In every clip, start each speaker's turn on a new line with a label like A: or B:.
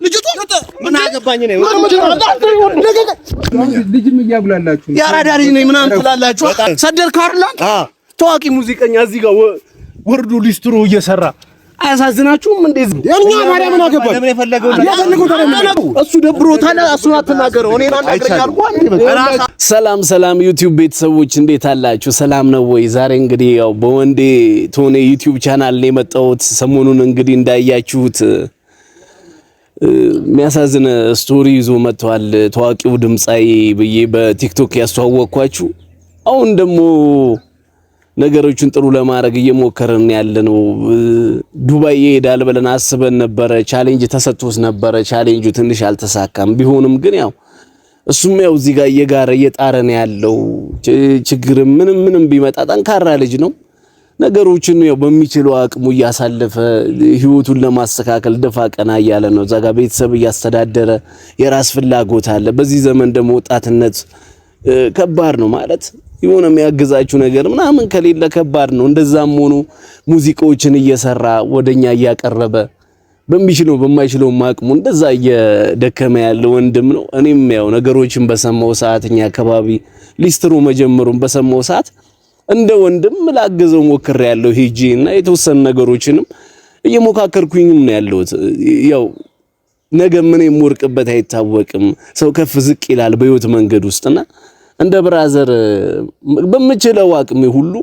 A: ልጅቱ ምን አገባኝ ነው
B: ልጅም እያብላላችሁ
A: ያራዳ ልጅ ነኝ ምናምን ትላላችሁ ሰደርካው አይደል ታዋቂ ሙዚቀኛ እዚህ ጋር ወርዱ ሊስትሮ እየሰራ አያሳዝናችሁም እንደዚህ የኛ ማርያ ምን አገባኝ ለምን የፈለገው እሱ ደብሮታል እሱን አትናገረው እኔን አናገረኛል
C: ሰላም ዩቲዩብ ቤተሰቦች እንዴት አላችሁ ሰላም ነው ወይ ዛሬ እንግዲህ ያው በወንዴ ቶኔ ዩቲዩብ ቻናል ላይ መጣሁት ሰሞኑን እንግዲህ እንዳያችሁት የሚያሳዝን ስቶሪ ይዞ መጥቷል ታዋቂው ድምጻይ ብዬ በቲክቶክ ያስተዋወቅኳችሁ አሁን ደግሞ ነገሮችን ጥሩ ለማድረግ እየሞከርን ያለነው ዱባይ ይሄዳል ብለን አስበን ነበር ቻሌንጅ ተሰጥቶስ ነበር ቻሌንጁ ትንሽ አልተሳካም ቢሆንም ግን ያው እሱም ያው እዚህ ጋር እየጋረ እየጣረን ያለው ችግር ምንም ቢመጣ ጠንካራ ልጅ ነው ነገሮችን ያው በሚችለው አቅሙ እያሳለፈ ህይወቱን ለማስተካከል ደፋ ቀና እያለ ነው እዛ ጋር ቤተሰብ እያስተዳደረ የራስ ፍላጎት አለ በዚህ ዘመን ደግሞ ወጣትነት ከባድ ነው ማለት የሆነ የሚያግዛችሁ ነገር ምናምን ከሌለ ከባድ ነው እንደዛም ሆኖ ሙዚቃዎችን እየሰራ ወደኛ እያቀረበ በሚችለው በማይችለው ማቅሙ እንደዛ እየደከመ ያለ ወንድም ነው እኔም ያው ነገሮችን በሰማው ሰዓትኛ አካባቢ ሊስትሮ መጀመሩን በሰማው ሰዓት እንደ ወንድም ላገዘው ሞክር ያለው ሄጂና የተወሰነ ነገሮችንም እየሞካከርኩኝም ነው ያለሁት ያው ነገ ምን የምወርቅበት አይታወቅም ሰው ከፍ ዝቅ ይላል በህይወት መንገድ ውስጥና እንደ ብራዘር በመችለው አቅም ሁሉ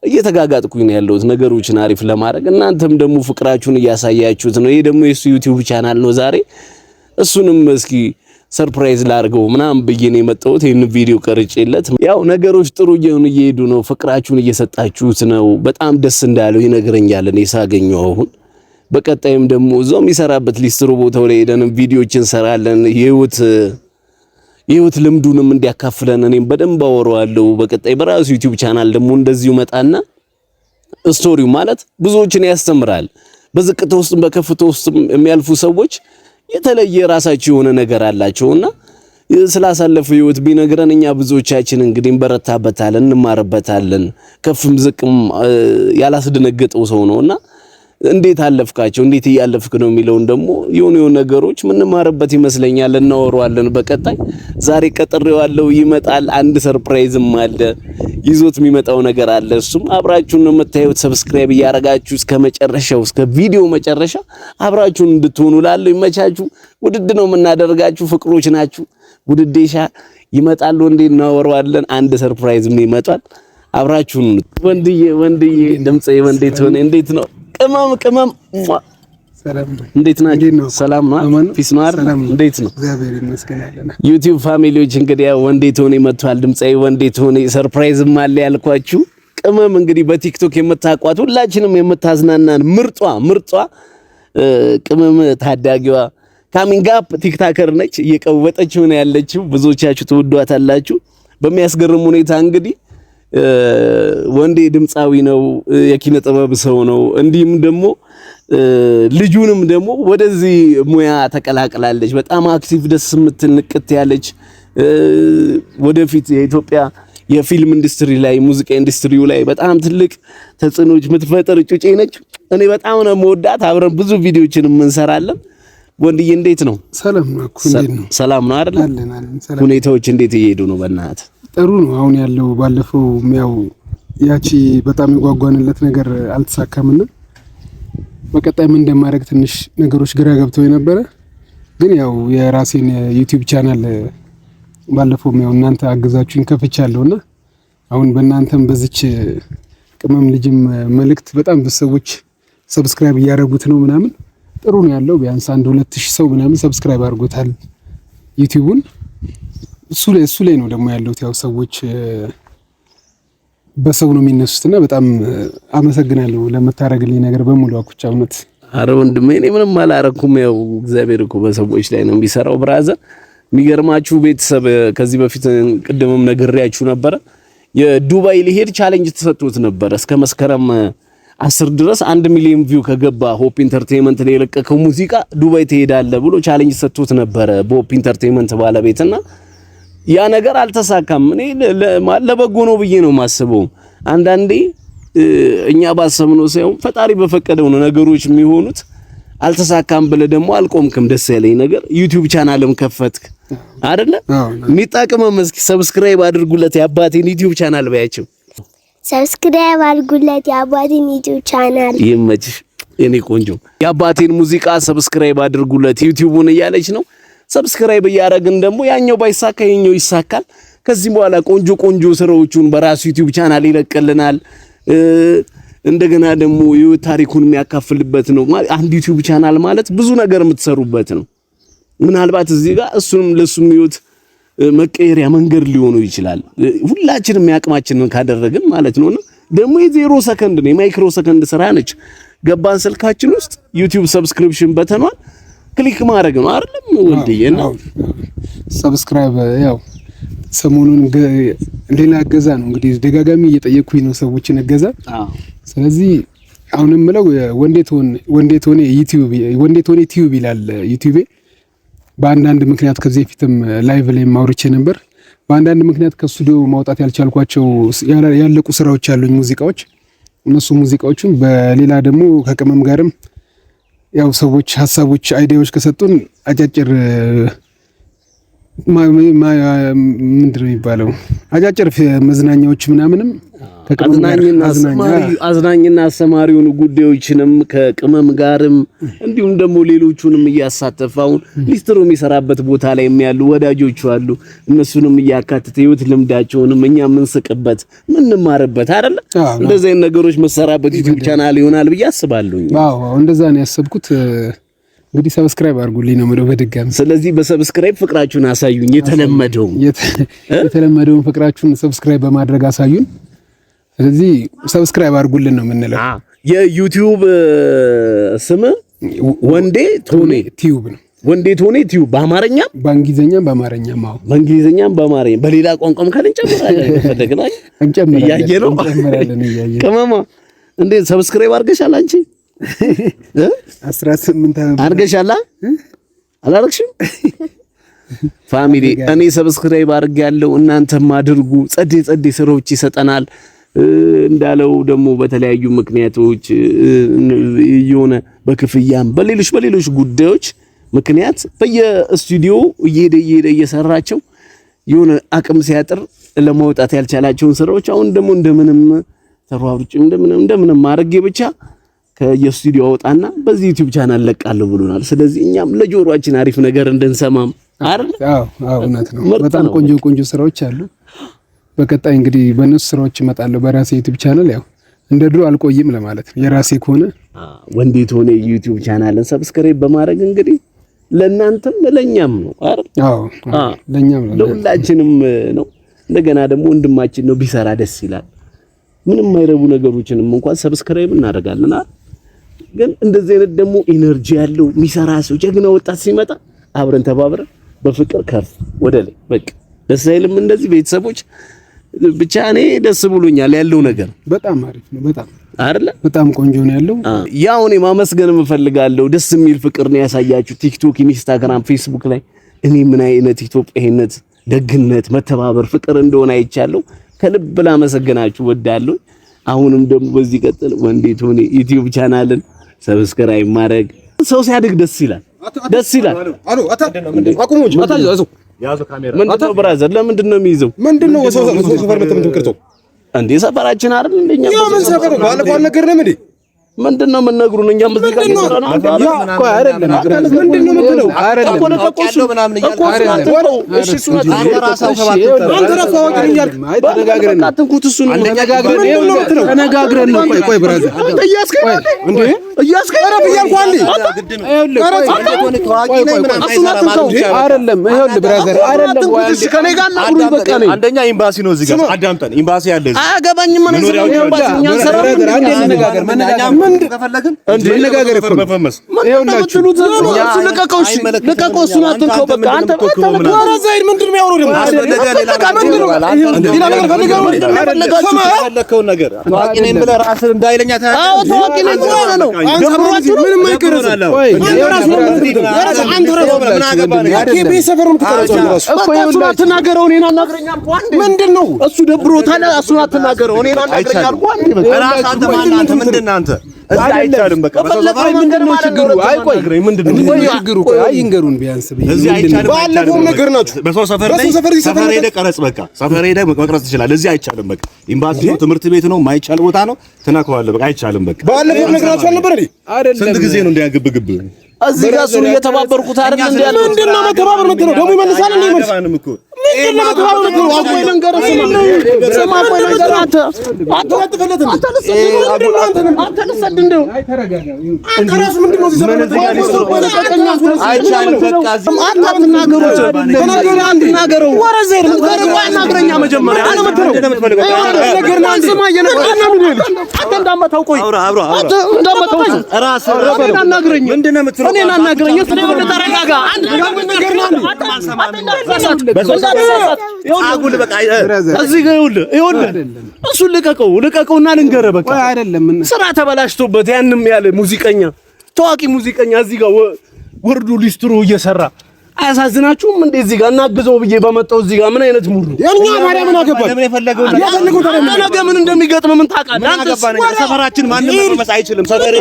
C: እየተጋጋጥኩኝ ነው ያለሁት ነገሮችን አሪፍ ለማድረግ እናንተም ደግሞ ፍቅራችሁን እያሳያችሁት ነው ይሄ ደግሞ የሱ ዩቲዩብ ቻናል ነው ዛሬ እሱንም እስኪ ሰርፕራይዝ ላርገው ምናምን በየኔ የመጣሁት ይሄን ቪዲዮ ቀርጬለት ያው ነገሮች ጥሩ እየሄዱ ነው ፍቅራችሁን እየሰጣችሁት ነው በጣም ደስ እንዳለው ይነግረኛል እኔ ሳገኘው አሁን በቀጣይም ደግሞ እዛው የሚሰራበት ሊስትሮ ቦታው ላይ ሄደን ቪዲዮችን ሰራለን የህይወት ልምዱንም እንዲያካፍለን እኔም በደንብ አወራዋለሁ በቀጣይ በራሱ ዩቲዩብ ቻናል ደግሞ እንደዚሁ መጣና ስቶሪው ማለት ብዙዎችን ያስተምራል በዝቅታ ውስጥ በከፍታ ውስጥ የሚያልፉ ሰዎች የተለየ ራሳቸው የሆነ ነገር አላቸውና ስላሳለፈ ህይወት ቢነግረን እኛ ብዙዎቻችን እንግዲህ እንበረታበታለን እንማርበታለን ከፍም ዝቅም ያላስደነገጠው ሰው ነውና እንዴት አለፍካቸው እንዴት ያለፍክ ነው የሚለውን ደግሞ የሆነ ነገሮች ምን ማረበት ይመስለኛል እናወራዋለን በቀጣይ ዛሬ ቀጥሬዋለሁ ይመጣል አንድ ሰርፕራይዝም አለ ይዞት የሚመጣው ነገር አለ እሱም አብራችሁን ነው የምታዩት ሰብስክራይብ ያረጋችሁ እስከመጨረሻው እስከ ቪዲዮ መጨረሻ አብራችሁን እንድትሆኑ ላለው ይመቻችሁ ውድድ ነው የምናደርጋችሁ ፍቅሮች ናችሁ ውድዴሻ ይመጣል ወንዴ እናወራዋለን አንድ ሰርፕራይዝም ይመጣል አብራችሁን ወንድዬ ድምጽ ወንዴ ቶኔ እንዴት ነው ቅመም
B: ሰላም
C: እንዴት ናችሁ ሰላም ነው ፒስ ነው አይደል እንዴት ነው
B: እግዚአብሔር ይመስገን ያለና
C: ዩቲዩብ ፋሚሊዎች እንግዲህ ወንዴ ቶኔ መጥቷል ድምጻይ ወንዴ ቶኔ ሰርፕራይዝም አለ ያልኳችሁ ቅመም እንግዲህ በቲክቶክ የምታቋት ሁላችንም የምታዝናናን ምርጧ ቅመም ታዳጊዋ ካሚንግ አፕ ቲክታከር ነች እየቀወጠች ነው ያለችው ብዙዎቻችሁ ተወዷታላችሁ በሚያስገርም ሁኔታ እንግዲህ ወንዴ ድምጻዊ ነው የኪነ ጥበብ ሰው ነው እንዲም ደግሞ ልጁንም ደግሞ ወደዚህ ሙያ ተቀላቅላለች በጣም አክቲቭ ደስ የምትል ንቅት ያለች ወደፊት የኢትዮጵያ የፊልም ኢንዱስትሪ ላይ ሙዚቃ ኢንዱስትሪው ላይ በጣም ትልቅ ተጽዕኖች የምትፈጥር ጩጬ ነች እኔ በጣም ነው የምወዳት አብረን ብዙ ቪዲዮዎችን እንሰራለን ወንድዬ እንዴት ነው
B: ሰላም ነው እንዴት ነው
C: ሰላም ነው አይደል ሁኔታዎች እንዴት እየሄዱ ነው በእናት
B: ጥሩ ነው አሁን ያለው ባለፈው ያው ያቺ በጣም የጓጓንለት ነገር አልተሳካምና በቀጣይ ምን እንደማደርግ ትንሽ ነገሮች ግራ ገብተው የነበረ ግን ያው የራሴን ዩቲዩብ ቻናል ባለፈው ያው እናንተ አግዛችሁኝ ከፍቻለሁና አሁን በእናንተም በዚች ቅመም ልጅም መልእክት በጣም በሰዎች ሰብስክራይብ እያደረጉት ነው ምናምን ጥሩ ነው ያለው ቢያንስ 2000 ሰው ምናምን ሰብስክራይብ አድርጎታል ዩቲዩቡን እሱ ላይ ነው ደግሞ ያለው ያው ሰዎች በሰው ነው የሚነሱትና በጣም አመሰግናለሁ ለምታረግልኝ ነገር በሙሉ አኩቻውነት
C: አረ ወንድሜ እኔ ምንም አላረኩም ያው እግዚአብሔር እኮ በሰዎች ላይ ነው የሚሰራው ብራዘር የሚገርማችሁ ቤተሰብ ከዚህ በፊት ቅድምም ነግሬያችሁ ነበር የዱባይ ሊሄድ ቻሌንጅ ተሰጥቶት ነበር እስከ መስከረም 10 ድረስ 1 ሚሊዮን ቪው ከገባ ሆፕ ኢንተርቴይንመንት ላይ የለቀቀው ሙዚቃ ዱባይ ትሄዳለህ ብሎ ቻሌንጅ ተሰጥቶት ነበር በሆፕ ኢንተርቴይንመንት ባለቤትና ያ ነገር አልተሳካም እኔ ለበጎ ነው ብዬ ነው ማስበው አንዳንዴ እኛ ባሰብነው ሳይሆን ፈጣሪ በፈቀደው ነው ነገሮች የሚሆኑት አልተሳካም ብለህ ደግሞ አልቆምክም። ደስ ያለኝ ነገር ዩቲዩብ ቻናልም ከፈትክ አይደለ? የሚጣቅመም እስኪ ሰብስክራይብ አድርጉለት የአባቴን ዩቲዩብ ቻናል ባያችሁ።
D: ሰብስክራይብ አድርጉለት የአባቴን ዩቲዩብ ቻናል።
C: ይመችሽ የኔ ቆንጆ። የአባቴን ሙዚቃ ሰብስክራይብ አድርጉለት ዩቲዩቡን እያለች ነው። ሰብስክራይብ እያደረግን ደግሞ ያኛው ባይሳካ የኛው ይሳካል። ከዚህ በኋላ ቆንጆ ቆንጆ ስራዎቹን በራሱ ዩቲዩብ ቻናል ይለቅልናል። እንደገና ደግሞ የህይወት ታሪኩን የሚያካፍልበት ነው። አንድ ዩቲዩብ ቻናል ማለት ብዙ ነገር የምትሰሩበት ነው። ምናልባት እዚህ ጋር እሱንም ለሱም ህይወት መቀየሪያ መንገድ ሊሆኑ ይችላል። ሁላችንም ያቅማችንን ካደረግን ማለት ነውና ደግሞ የዜሮ ሰከንድ ነው የማይክሮ ሰከንድ ስራ ነች። ገባን ስልካችን ውስጥ ዩቲዩብ ሰብስክሪፕሽን በተኗል ክሊክ ማድረግ ነው አይደለም ወንድዬ? ነው
B: ሰብስክራይብ ያው ሰሞኑን ሌላ እገዛ ነው እንግዲህ ደጋጋሚ እየጠየኩኝ ነው ሰዎችን እገዛ። ስለዚህ አሁንም ምለው ወንዴት ሆነ ዩቲዩብ ይላል ዩቲዩቤ። በአንዳንድ ምክንያት ከዚህ በፊትም ላይቭ ላይ ማውርቼ ነበር። በአንዳንድ ምክንያት ከስቱዲዮ ማውጣት ያልቻልኳቸው ያለቁ ስራዎች ያሉኝ ሙዚቃዎች፣ እነሱ ሙዚቃዎችን በሌላ ደግሞ ከቅመም ጋርም ያው ሰዎች ሐሳቦች አይዲያዎች ከሰጡን አጫጭር ምንድነው የሚባለው አጫጭር መዝናኛዎች ምናምንም
C: አዝናኝና አስተማሪ የሆኑ ጉዳዮችንም ከቅመም ጋርም እንዲሁም ደግሞ ሌሎቹንም እያሳተፋውን ሊስትሮ የሚሰራበት ቦታ ላይ የሚያሉ ወዳጆቹ አሉ። እነሱንም እያካተተ ህይወት ልምዳቸውንም እኛ ምንስቅበት ምንማርበት አይደለ? እንደዚህ አይነት ነገሮች መሰራበት ዩቲዩብ ቻናል ይሆናል ብዬ አስባለሁ።
B: አዎ እንደዛ ነው ያሰብኩት። እንግዲህ ሰብስክራይብ አድርጉልኝ ነው ማለት በድጋሚ።
C: ስለዚህ በሰብስክራይብ ፍቅራችሁን አሳዩኝ። የተለመደውን ፍቅራችሁን ሰብስክራይብ በማድረግ አሳዩን። ስለዚህ ሰብስክራይብ አድርጉልን ነው የምንለው። የዩቲዩብ ስም ወንዴ ቶኔ ቲዩብ ነው። ወንዴ ቶኔ ቲዩብ በአማርኛም
B: በእንግሊዘኛም በአማርኛም አዎ
C: በእንግሊዘኛም በአማርኛም በሌላ ቋንቋም ካለ እንጨምራለን። ከማማ እንዴት ሰብስክራይብ አድርገሻል አንቺ?
B: 18
C: አድርገሻል? አላደረግሽም? ፋሚሊ እኔ ሰብስክራይብ አድርጌያለሁ፣ እናንተም አድርጉ። ጸዴ ስራዎች ይሰጠናል። እንዳለው ደግሞ በተለያዩ ምክንያቶች የሆነ በክፍያም በሌሎች ጉዳዮች ምክንያት በየስቱዲዮ እየሄደ እየሰራቸው የሆነ አቅም ሲያጥር ለማውጣት ያልቻላቸውን ስራዎች አሁን ደግሞ እንደምንም ተሯሩጭ እንደምንም ማድረግ ብቻ ከየስቱዲዮ አወጣና በዚህ ዩቲዩብ ቻናል ለቃለሁ ብሎናል። ስለዚህ እኛም ለጆሮአችን አሪፍ ነገር እንድንሰማም አይደል?
B: አዎ እውነት ነው። በጣም ቆንጆ ስራዎች አሉ። በቀጣይ እንግዲህ በእነሱ ስራዎች እመጣለሁ በራሴ ዩቲዩብ ቻናል። ያው እንደ ድሮ አልቆይም ለማለት ነው። የራሴ ከሆነ
C: ወንዴት ሆነ ዩቲዩብ ቻናልን ሰብስክራይብ በማድረግ እንግዲህ ለእናንተም ለኛም ነው አይደል?
B: አዎ ለኛም ነው፣
C: ለሁላችንም ነው። እንደገና ደግሞ ወንድማችን ነው ቢሰራ ደስ ይላል። ምንም የማይረቡ ነገሮችንም እንኳን ሰብስክራይብ እናደርጋለን አይደል? ግን እንደዚህ አይነት ደግሞ ኢነርጂ ያለው የሚሰራ ሰው ጀግና ወጣት ሲመጣ አብረን ተባብረን በፍቅር ከፍ ወደ ላይ በቃ ደስ አይልም? እንደዚህ ቤተሰቦች ብቻ እኔ ደስ ብሎኛል ያለው ነገር በጣም አሪፍ ነው። በጣም አይደለ? በጣም ቆንጆ ነው ያለው። ያው እኔ ማመስገን እፈልጋለሁ። ደስ የሚል ፍቅር ነው ያሳያችሁ ቲክቶክ፣ ኢንስታግራም፣ ፌስቡክ ላይ እኔ ምን አይነት ኢትዮጵያዊነት፣ ደግነት፣ መተባበር፣ ፍቅር እንደሆነ አይቻለሁ። ከልብ ላመሰግናችሁ ወዳለሁ። አሁንም ደግሞ በዚህ ቀጥል ወንዴት ሆነ ዩቲዩብ ቻናልን ሰብስክራይብ ማድረግ ሰው ሲያድግ ደስ ይላል። አሎ አቁሙኝ ያዙ ካሜራ ምንድነው ብራዘር? ለምንድን ነው የሚይዘው? ምንድነው ሰፈር የምትከርተው እንዴ? ሰፈራችን አይደል እንደኛ ምን ሰፈር ባለፈው አልነገርንም እንዴ? ምንድነው የምንነግሩን? እኛም በዚህ ጋር ይሰራና እኮ አይደለም። ምንድነው የምትለው? አይደለም ተቆቆሱ ምናምን እያልኩ አይደለም። እሺ እሱ አንተ ራስህ አዋቂ እያልክ ተነጋግረን አትንኩት። እሱ ነው ተነጋግረን ነው። ቆይ ብራዘር አንተ እያስከኝ እንዴ? እያስከኝ አረፍ እያልኩ አንዴ አይደለም። ይኸውልህ ብራዘር አይደለም። እሺ ከኔ ጋር ነው አብሮ በቃ ነኝ። አንደኛ ኤምባሲ ነው እዚህ ጋር አዳምጠን። ኤምባሲ ያለ እዚህ አያገባኝም። ምን ነው ኤምባሲ እኛን ሰራ አንዴ መነጋገር ከፈለግን እንዴ ነጋገር እኮ በፈመስ ይኸውላችሁ ልቀቀው። እሺ ልቀቀው። እሱን አትንከው። በቃ አንተ ወራዛይድ ምንድን ነው ያወራው? ደግሞ አስፈልገ ሌላ ነገር ፈልገው ፈለከው ነገር ታዋቂ ነኝ ብለህ ራስህ እንዳይለኛ አዎ ታዋቂ ነኝ ብለህ ነው። አንተ ምንም አይቀርም። አንተ ምን አገባህ? ያኬ ሰፈሩን ተቀረጸው እኮ እሱን አትናገረው። እኔን አናግረኝ አልኩህ። አንዴ ምንድን ነው እሱ ደብሮታል። እሱን አትናገረው። እኔን አናግረኝ አልኩህ። አንዴ በቃ ራስህ አንተ ማን አንተ ምንድን ነህ አንተ?
E: እዚህ አይቻልም። በቃ
B: ምንድነው ችግሩ? አይ ቆይ ምንድነው ችግሩ? አይ ይንገሩን ቢያንስ
E: እዚህ አይቻልም። ባለፈው ነገር ናችሁ። በሰው ሰፈር ላይ ሰፈር ሄደህ ቀረጽ። በቃ ሰፈር ሄደህ መቅረጽ ትችላለህ። እዚህ አይቻልም። በቃ ኤምባሲ ነው፣ ትምህርት ቤት ነው፣ ማይቻል ቦታ ነው። ትነካዋለህ። በቃ አይቻልም። በቃ ባለፈው ነገር ናችሁ አልነበረ አይደል? ስንት ጊዜ ነው እንዲያግብግብ
C: እዚህ ጋር እሱን እየተባበርኩት አይደል? እንዴ ያለው
B: ምንድነው መተባበር ነው? ደግሞ ይመልሳል እንዴ? ምንድነው መተባበር ነው? አቆይ ልንገር ስማ ቆይ ልንገር አንተ ልሰድ እንደው አንተ ራሱ ምንድነው እዚህ ዘመን
C: አይቻልም። በቃ እዚህ አንተ አትናገሩት። ተናገሩ አንድ ናገረው ወረዘር ዋናግረኛ መጀመሪያ አለ መተረው ነገር ነው። ስማ የነገርና ምን ይል አንተ እንዳመታው ቆይ አንተ እንዳመታው ራስ አናግረኝ ምንድነው የምትለው? እኔን አናግረኝ። እኔ ወደ ተረጋጋ አንድ ነገር ነው።
E: አጉል በቃ
C: እዚህ ጋር ይኸውልህ እሱን ልቀቀውና ልንገርህ። በቃ
B: አይደለም
C: ስራ ተበላሽቶበት ያንም ያለ ሙዚቀኛ ታዋቂ ሙዚቀኛ እዚህ ጋር ወርዱ ሊስትሮ እየሰራ አያሳዝናችሁም? እንዴ እዚህ ጋር እናግዘው ብዬ በመጣው እዚህ ጋር ምን አይነት ሙሉ
B: የኛ ማርያም ምን አገባን?
E: ለምን የፈለገው
C: ነገ ምን እንደሚገጥም ምን ታውቃለህ? አንተ
E: ሰፈራችን ማንም መመስ አይችልም። ሰፈሬ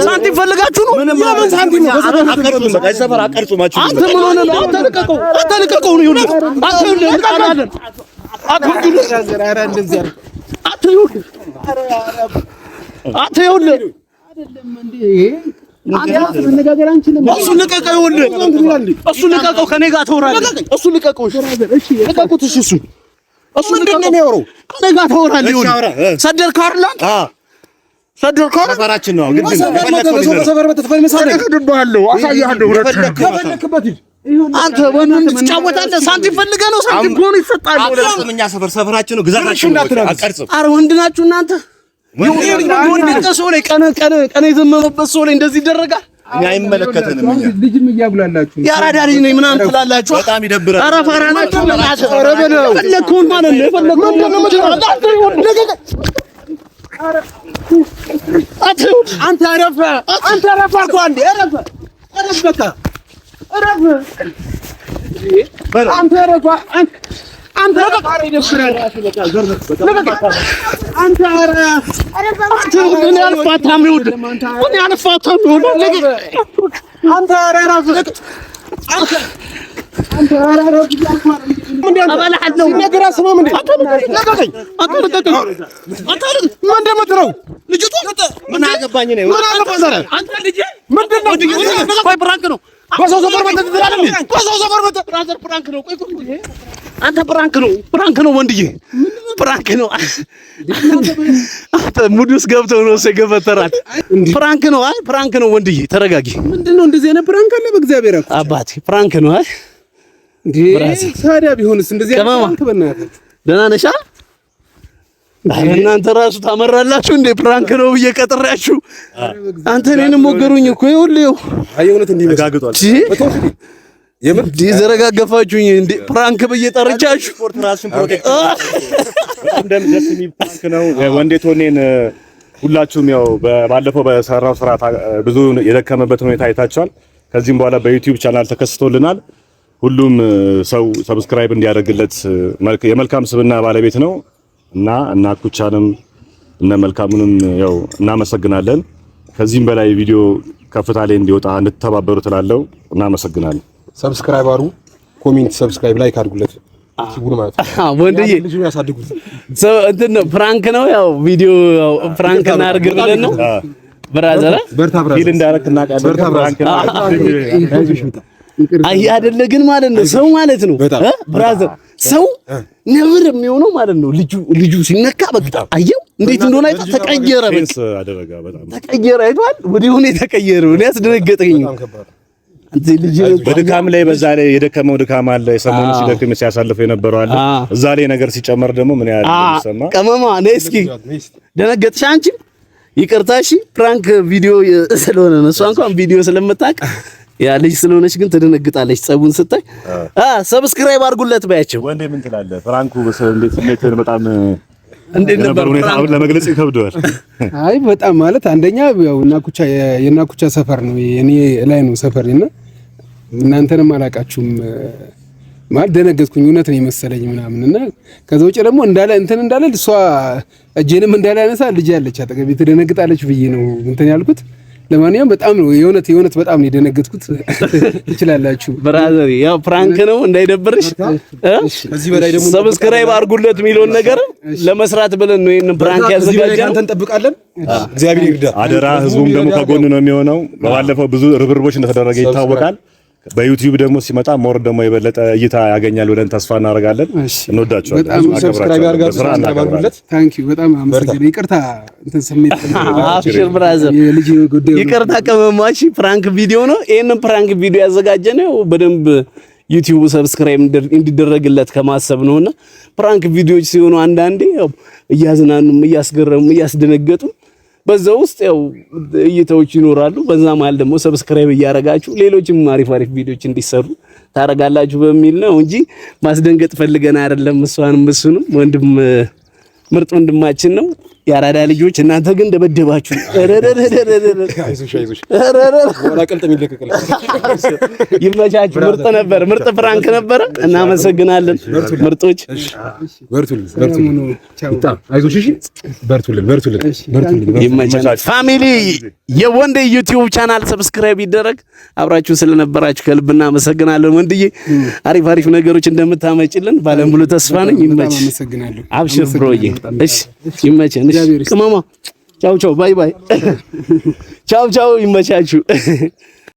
C: ሳንቲም ፈልጋችሁ ነው?
E: ምን ሳንቲም ነው? አቀርጹም በቃ ሰፈር አቀርጹማችሁ።
C: አንተ ምን ሆነ ነው? አንተ ልቀቀው ነው ይሁን። አንተ ልቀቃለን። አንተ ይኸውልህ አይደለም እንዴ መነጋገር አንችልም። እሱ ልቀቀው ይኸውልህ እሱ ልቀቀው። ከኔ ጋር ተወራለህ። እሱ ልቀቀው። እሺ ልቀቁት። እሱ ምንድን ነው የሚያወራው? ከኔ ጋር ተወራለህ። ይኸውልህ ሰደርከው አይደል? ሰደርከው
E: ሰፈራችን ነው። ግን
B: ሰፈር በተፈል መሳደግ
C: እደብሃለሁ፣ አሳይሃለሁ።
B: የፈለክበት
C: አንተ ወንድም ትጫወታለህ። ሳንቲም ፈልገህ ነው? ሳንቲም ጎን ይሰጣል።
E: እኛ ሰፈራችን ነው። ግዛታችን ነው። አቀርጽም።
C: ኧረ ወንድ ናችሁ እናንተ። ወንድ ሰው ላይ ቀን የዘመመበት ሰው ላይ እንደዚህ ይደረጋል?
E: እኛ አይመለከተንም።
B: ልጅም እያጉላላችሁ
C: የአራዳ ልጅ ነኝ ምናምን ትላላችሁ።
E: በጣም ይደብራል።
C: ኧረ ፈራ ናችሁ። ኧረ በለው የፈለግከውን ማለት ነው። የፈለግከውን
B: አንተ አረፈ እኮ አንዴ አረፈ በቃ አረፈ አንተ አረፈ አንተ አረ ይደብራል። አንተ አረ
C: እኔ አልፋታም። ይኸውልህ እኔ አልፋታም። ይኸውልህ
B: አንተ አረ ራስ አንተ አረ ራስ ምን
C: አበላሃለሁ
B: ነገር አስማም እንዴ ለቀቀኝ። ምን እንደምትለው ልጅቱ
E: ምን አገባኝ ነው?
B: ምን አገባኝ ዛሬ
C: አንተ ልጅ
B: ምንድነው?
C: ቆይ ፕራንክ ነው።
B: በሰው ሰፈር መተህ ትላለህ። በሰው ሰፈር መተህ
C: ብራዘር ፕራንክ ነው። ቆይ አንተ ፕራንክ ነው ወንድዬ፣ ፕራንክ ነው። አንተ ሙድ ውስጥ ገብተው ነው የገፈተራት። ፕራንክ ነው። አይ ፕራንክ ነው ወንድዬ፣ ተረጋጊ።
B: ምንድነው እንደዚህ አይነት ፕራንክ አለ? በእግዚአብሔር
C: አባቴ ፕራንክ ነው። አይ
B: እንዴ ታዲያ ቢሆንስ እንደዚህ አይነት ፕራንክ በእናትህ
C: ደህና ነሽ? እናንተ ራሱ ታመራላችሁ እንዴ? ፕራንክ ነው ብዬ ቀጥሬያችሁ አንተ እኔንም ወገሩኝ እኮ። ይኸውልህ
E: አየውነት እንዲመጋግጧል
C: የምድ ዘረጋገፋችሁኝ እንዴ? ፕራንክ ብዬ ጠርቻችሁ
E: ስፖርት ራስን ፕሮቴክት በጣም ደስ የሚል ፕራንክ ነው። ወንዴ ቶኔን ሁላችሁም ያው ባለፈው በሰራው ስራ ብዙ የደከመበት ሁኔታ አይታችኋል። ከዚህም በኋላ በዩቲዩብ ቻናል ተከስቶልናል። ሁሉም ሰው ሰብስክራይብ እንዲያደርግለት የመልካም ስብና ባለቤት ነው እና ኩቻንም እነ መልካሙንም ያው እናመሰግናለን። ከዚህም በላይ ቪዲዮ ከፍታ ላይ እንዲወጣ እንድትተባበሩ ትላለው። እናመሰግናለን።
B: ሰብስክራይብ አድርጉ፣ ኮሜንት፣ ሰብስክራይብ፣ ላይክ አድርጉለት። ሲቡር ማለት
C: ወንድዬ
B: ልጅን ያሳድጉት።
C: እንትን ነው ፕራንክ ነው። ያው ቪዲዮ ፕራንክ እናድርግ ብለን ነው። ብራዘር
B: በርታ
E: ፊል እንዳረክ እናውቃለን። ፕራንክ ነው።
C: አይ አይደለ ግን ማለት ነው ሰው ማለት ነው ብራዘር ሰው ነብር የሚሆነው ማለት ነው ልጁ ሲነካ በቃ አየው እንዴት እንደሆነ አይታ ተቀየረ። በቃ
E: አደረጋ በጣም
C: ተቀየረ። አይቷል ወዲሁን የተቀየረው እኔ ያስደነገጠኝ አንተ ልጅ
E: በድካም ላይ በዛ ላይ የደከመው ድካም አለ። የሰሞኑ ሲደክም ሲያሳልፈው የነበረው አለ። እዛ ላይ ነገር ሲጨመር ደግሞ ምን ያህል ይሰማ።
C: ቀመማ ነይ እስኪ ደነገጥሽ አንቺ? ይቅርታ እሺ። ፕራንክ ቪዲዮ ስለሆነ ነው። እሷ እንኳን ቪዲዮ ስለምታውቅ ያ ልጅ ስለሆነች ግን ትደነግጣለች ጸቡን ስታይ። ሰብስክራይብ አድርጉለት ባያቸው።
E: ወንዴ ምን ትላለህ? ፍራንኩ እንዴት ስሜትን በጣም
C: እንዴት ነበር?
E: ሁኔታው ለመግለጽ ይከብደዋል።
B: አይ በጣም ማለት አንደኛ ያው እናኩቻ የናኩቻ ሰፈር ነው የኔ ላይ ነው ሰፈሬና እናንተንም አላቃችሁም ማለት ደነገጥኩኝ። እውነት ነው የመሰለኝ ምናምን እና ከዛ ውጭ ደግሞ እንዳለ እሷ እጄንም እንዳለ ያነሳ ልጅ ያለች አጠገቤ ትደነግጣለች ብዬ ነው እንትን ያልኩት። ለማንኛውም በጣም ነው የእውነት በጣም ነው የደነገጥኩት። ትችላላችሁ
C: ብራዘር፣ ያው ፕራንክ ነው እንዳይደብርሽ።
A: ከዚህ በላይ ደግሞ
C: ሰብስክራይብ አድርጉለት የሚለውን ነገር ለመስራት ብለን ነው ይሄን ፕራንክ ያዘጋጀነው።
A: አንተ እንጠብቃለን። እግዚአብሔር ይርዳ።
E: አደራ። ህዝቡም ደግሞ ከጎን ነው የሚሆነው። በባለፈው ብዙ ርብርቦች እንደተደረገ ይታወቃል። በዩቲዩብ ደግሞ ሲመጣ ሞር ደግሞ የበለጠ እይታ ያገኛል ብለን ተስፋ እናደርጋለን። እንወዳቸዋለን።
B: በጣም ሰብስክራይብ አድርጉለት። ታንክ ዩ በጣም አመሰግናለሁ። ይቅርታ እንትን ስሜት
C: አብሽር ብራዘር፣ ይቅርታ ከመማች ፕራንክ ቪዲዮ ነው። ይሄንን ፕራንክ ቪዲዮ ያዘጋጀነው በደንብ ዩቲዩብ ሰብስክራይብ እንዲደረግለት ከማሰብ ነውና ፕራንክ ቪዲዮዎች ሲሆኑ አንዳንዴ ያው እያዝናኑም እያስገረሙም እያስደነገጡም በዛው ውስጥ ያው እይታዎች ይኖራሉ። በዛ መሀል ደግሞ ሰብስክራይብ እያረጋችሁ ሌሎችም አሪፍ ቪዲዮዎች እንዲሰሩ ታረጋላችሁ በሚል ነው እንጂ ማስደንገጥ ፈልገን አይደለም። እሷንም እሱንም ምርጥ ወንድማችን ነው። ያራዳ ልጆች እናንተ ግን ደበደባችሁ። ይመቻችሁ። ምርጥ ነበር፣ ምርጥ ፍራንክ ነበረ። እናመሰግናለን ምርጦች። ይመቻችሁ ፋሚሊ። የወንዴ ዩቲዩብ ቻናል ሰብስክራይብ ይደረግ። አብራችሁ ስለነበራችሁ ከልብ እናመሰግናለን። ወንድዬ አሪፍ ነገሮች እንደምታመጭልን ባለሙሉ ተስፋ ነኝ። ይመች። አብሽር ብሮዬ። እሺ ይመችህ። ቅመማ ቻው ባይ ቻው ይመቻችሁ።